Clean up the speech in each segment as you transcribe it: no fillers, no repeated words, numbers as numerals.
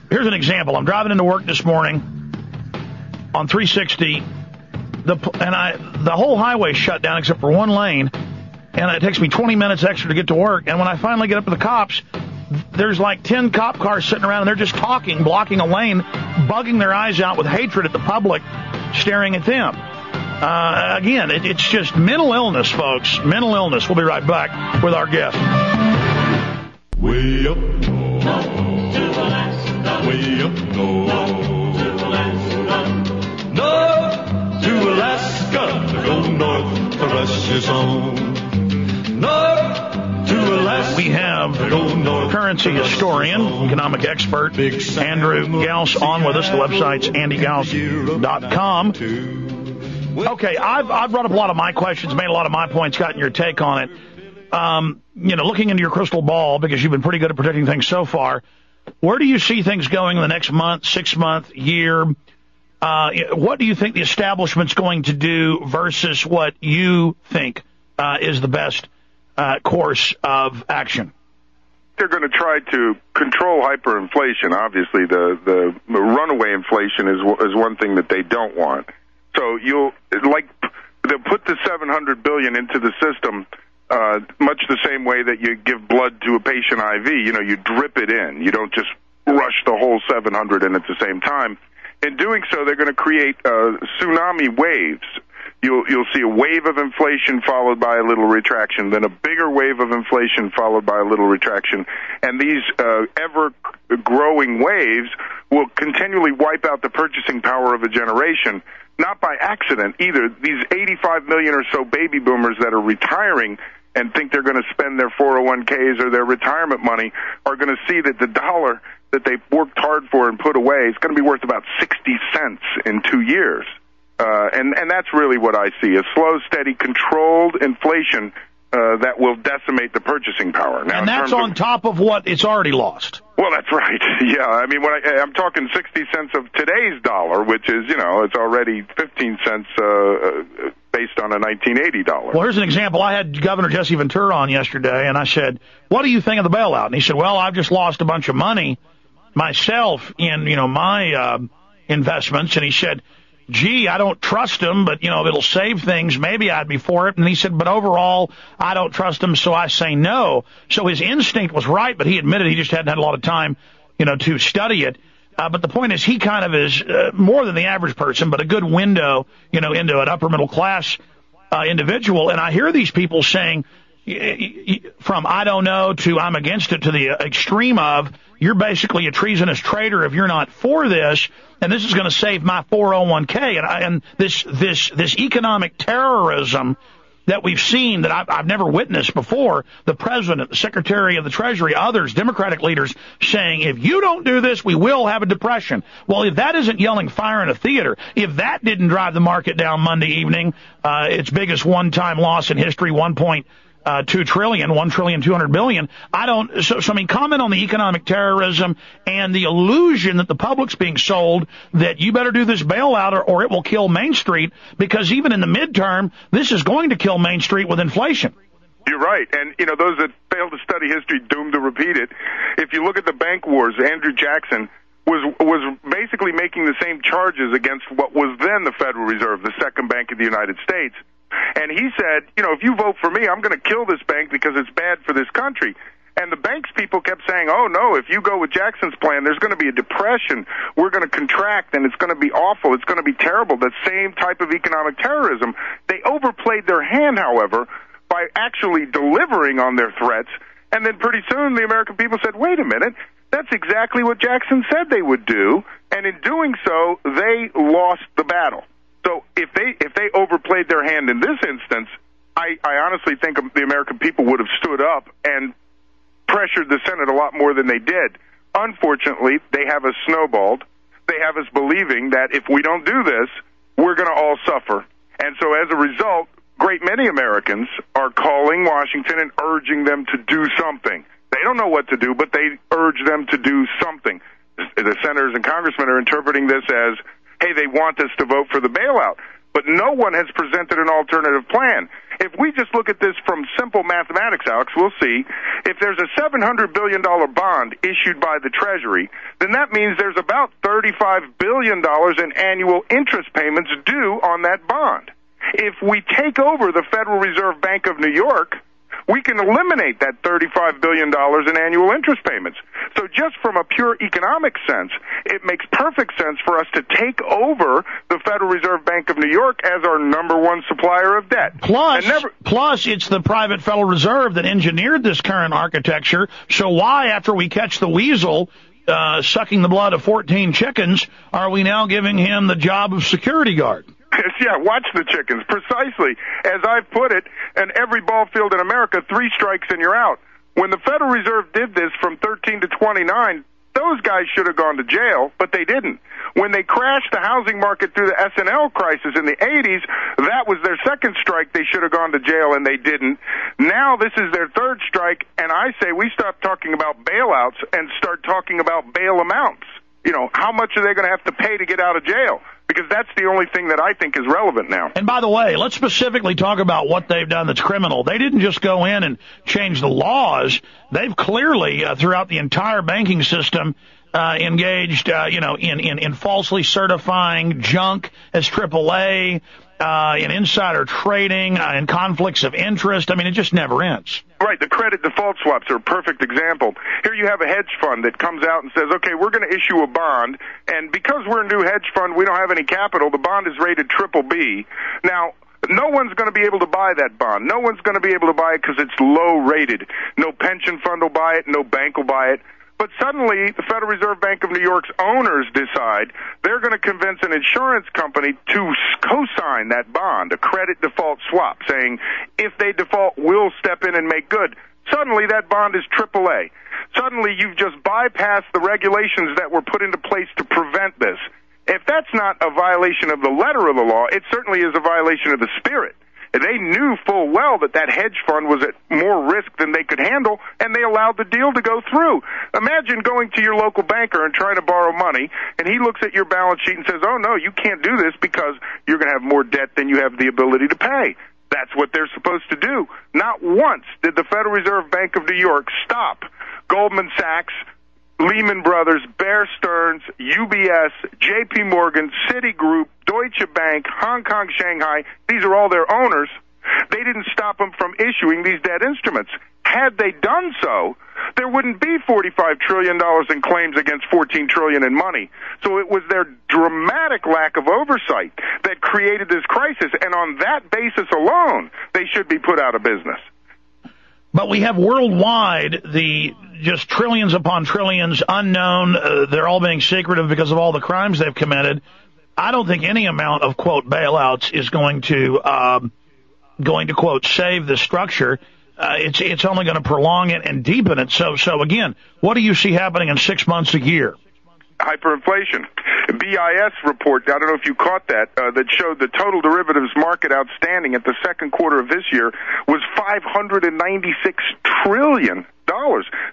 here's an example. I'm driving into work this morning on 360. The whole highway shut down except for one lane, and it takes me 20 minutes extra to get to work. And when I finally get up to the cops, there's like 10 cop cars sitting around, and they're just talking, blocking a lane, bugging their eyes out with hatred at the public staring at them. Again, it's just mental illness, folks. Mental illness. We'll be right back with our guest. Way up north, way up north, north to Alaska, go north for Russia's home. North to Alaska. We have currency historian, economic expert Andrew Gause on with us. The website's andygause.com. Okay, I've brought up a lot of my questions, made a lot of my points, gotten your take on it. Looking into your crystal ball, because you've been pretty good at predicting things so far, where do you see things going in the next month, 6 month, year? What do you think the establishment's going to do versus what you think is the best course of action? They're going to try to control hyperinflation. Obviously, the runaway inflation is one thing that they don't want. So they'll put the $700 billion into the system, much the same way that you give blood to a patient IV. You drip it in. You don't just rush the whole 700 in at the same time. In doing so, they're going to create tsunami waves. You'll see a wave of inflation followed by a little retraction, then a bigger wave of inflation followed by a little retraction. And these ever-growing waves will continually wipe out the purchasing power of a generation, not by accident either. These 85 million or so baby boomers that are retiring and think they're going to spend their 401ks or their retirement money are going to see that the dollar that they've worked hard for and put away is going to be worth about 60 cents in 2 years. And that's really what I see, a slow, steady, controlled inflation that will decimate the purchasing power. Now, and that's on top of what it's already lost. Well, that's right. Yeah, I mean, I'm talking 60 cents of today's dollar, which is, it's already 15 cents based on a 1980 dollar. Well, here's an example. I had Governor Jesse Ventura on yesterday, and I said, what do you think of the bailout? And he said, well, I've just lost a bunch of money myself in, my investments. And he said, gee, I don't trust him, but, if it'll save things, maybe I'd be for it. And he said, but overall, I don't trust him, so I say no. So his instinct was right, but he admitted he just hadn't had a lot of time, to study it. But the point is, he kind of is more than the average person, but a good window, into an upper middle class individual. And I hear these people saying, from I don't know to I'm against it to the extreme of you're basically a treasonous traitor if you're not for this, and this is going to save my 401k. And this economic terrorism that we've seen that I've never witnessed before, the president, the secretary of the Treasury, others, Democratic leaders saying, if you don't do this, we will have a depression. Well, if that isn't yelling fire in a theater, if that didn't drive the market down Monday evening, its biggest one-time loss in history, 1.2 trillion, 1,200 billion. So comment on the economic terrorism and the illusion that the public's being sold that you better do this bailout or it will kill Main Street, because even in the midterm, this is going to kill Main Street with inflation. You're right. And, those that fail to study history doomed to repeat it. If you look at the bank wars, Andrew Jackson was basically making the same charges against what was then the Federal Reserve, the second bank of the United States. And he said, if you vote for me, I'm going to kill this bank because it's bad for this country. And the banks people kept saying, oh, no, if you go with Jackson's plan, there's going to be a depression. We're going to contract, and it's going to be awful. It's going to be terrible. The same type of economic terrorism. They overplayed their hand, however, by actually delivering on their threats. And then pretty soon the American people said, wait a minute, that's exactly what Jackson said they would do. And in doing so, they lost the battle. So if they overplayed their hand in this instance, I honestly think the American people would have stood up and pressured the Senate a lot more than they did. Unfortunately, they have us snowballed. They have us believing that if we don't do this, we're going to all suffer. And so as a result, great many Americans are calling Washington and urging them to do something. They don't know what to do, but they urge them to do something. The senators and congressmen are interpreting this as, hey, they want us to vote for the bailout. but no one has presented an alternative plan. If we just look at this from simple mathematics, Alex, we'll see if there's a $700 billion bond issued by the Treasury, then that means there's about $35 billion in annual interest payments due on that bond. If we take over the Federal Reserve Bank of New York, we can eliminate that $35 billion in annual interest payments. So just from a pure economic sense, it makes perfect sense for us to take over the Federal Reserve Bank of New York as our number one supplier of debt. Plus, it's the private Federal Reserve that engineered this current architecture. So why, after we catch the weasel sucking the blood of 14 chickens, are we now giving him the job of security guard? Yeah, watch the chickens. Precisely. As I've put it, in every ball field in America, 3 strikes and you're out. When the Federal Reserve did this from 13 to 29, those guys should have gone to jail, but they didn't. When they crashed the housing market through the S&L crisis in the 80s, that was their second strike. They should have gone to jail, and they didn't. Now this is their third strike, and I say we stop talking about bailouts and start talking about bail amounts. You know, how much are they going to have to pay to get out of jail? Because that's the only thing that I think is relevant now. And by the way, let's specifically talk about what they've done that's criminal. They didn't just go in and change the laws. They've clearly, throughout the entire banking system, engaged, in falsely certifying junk as AAA, in insider trading, in conflicts of interest. I mean, it just never ends. Right, the credit default swaps are a perfect example. Here you have a hedge fund that comes out and says, okay, we're going to issue a bond, and because we're a new hedge fund, we don't have any capital, the bond is rated BBB. Now, no one's going to be able to buy that bond. No one's going to be able to buy it because it's low rated. No pension fund will buy it, no bank will buy it. But suddenly, the Federal Reserve Bank of New York's owners decide they're going to convince an insurance company to co-sign that bond, a credit default swap, saying if they default, we'll step in and make good. Suddenly, that bond is AAA. Suddenly, you've just bypassed the regulations that were put into place to prevent this. If that's not a violation of the letter of the law, it certainly is a violation of the spirit. They knew full well that that hedge fund was at more risk than they could handle, and they allowed the deal to go through. Imagine going to your local banker and trying to borrow money, and he looks at your balance sheet and says, oh, no, you can't do this because you're going to have more debt than you have the ability to pay. That's what they're supposed to do. Not once did the Federal Reserve Bank of New York stop Goldman Sachs, Lehman Brothers, Bear Stearns, UBS, JP Morgan, Citigroup, Deutsche Bank, Hong Kong, Shanghai. These are all their owners. They didn't stop them from issuing these debt instruments. Had they done so, there wouldn't be $45 trillion in claims against $14 trillion in money. So it was their dramatic lack of oversight that created this crisis, and on that basis alone, they should be put out of business. But we have worldwide the just trillions upon trillions unknown. They're all being secretive because of all the crimes they've committed. I don't think any amount of, quote, bailouts is going to quote, save the structure. It's only going to prolong it and deepen it. So again, what do you see happening in 6 months, a year? Hyperinflation. BIS report, I don't know if you caught that, that showed the total derivatives market outstanding at the second quarter of this year was $596 trillion.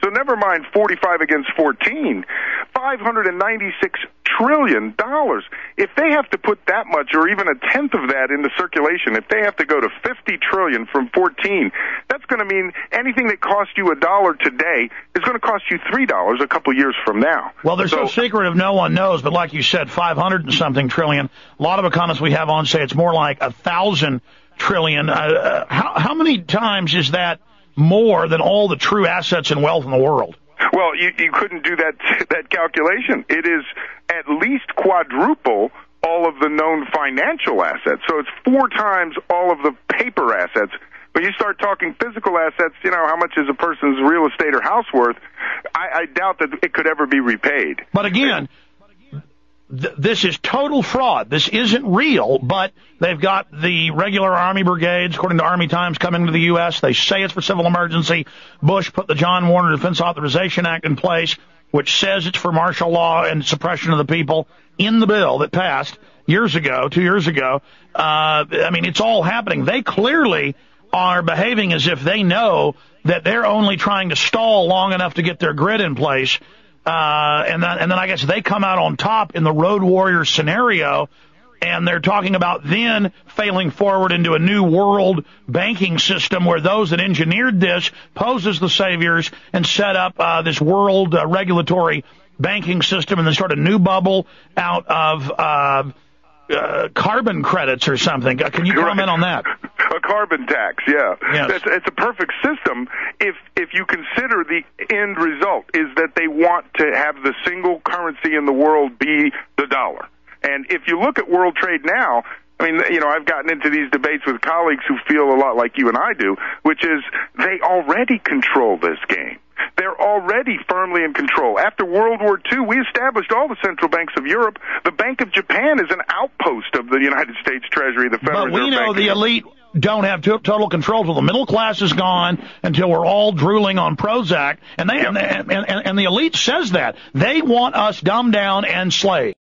So never mind 45 against 14, $596 trillion. If they have to put that much or even a tenth of that into circulation, if they have to go to 50 trillion from 14, that's going to mean anything that costs you $1 today is going to cost you $3 a couple years from now. Well, they're so secretive no one knows, but like you said, 500 and something trillion. A lot of economists we have on say it's more like 1,000 trillion. How many times is that more than all the true assets and wealth in the world? Well, you couldn't do that calculation. It is at least quadruple all of the known financial assets. So it's 4 times all of the paper assets. When you start talking physical assets, you know, how much is a person's real estate or house worth? I doubt that it could ever be repaid. But again, this is total fraud. This isn't real, but they've got the regular Army brigades, according to Army Times, coming to the U.S. They say it's for civil emergency. Bush put the John Warner Defense Authorization Act in place, which says it's for martial law and suppression of the people in the bill that passed 2 years ago. I mean, it's all happening. They clearly are behaving as if they know that they're only trying to stall long enough to get their grid in place. And then I guess they come out on top in the Road Warrior scenario, And they're talking about then failing forward into a new world banking system where those that engineered this pose as the saviors and set up this world regulatory banking system, and then start a new bubble out of carbon credits or something. Can you comment on that? A carbon tax, yeah. Yes. It's a perfect system if you consider the end result is that they want to have the single currency in the world be the dollar. And if you look at world trade now, I mean, you know, I've gotten into these debates with colleagues who feel a lot like you and I do, which is they already control this game. They're already firmly in control. After World War II, we established all the central banks of Europe. The Bank of Japan is an outpost of the United States Treasury, the Federal Reserve. But we know the elite don't have total control until the middle class is gone, until we're all drooling on Prozac. And the elite says that. They want us dumbed down and slaved.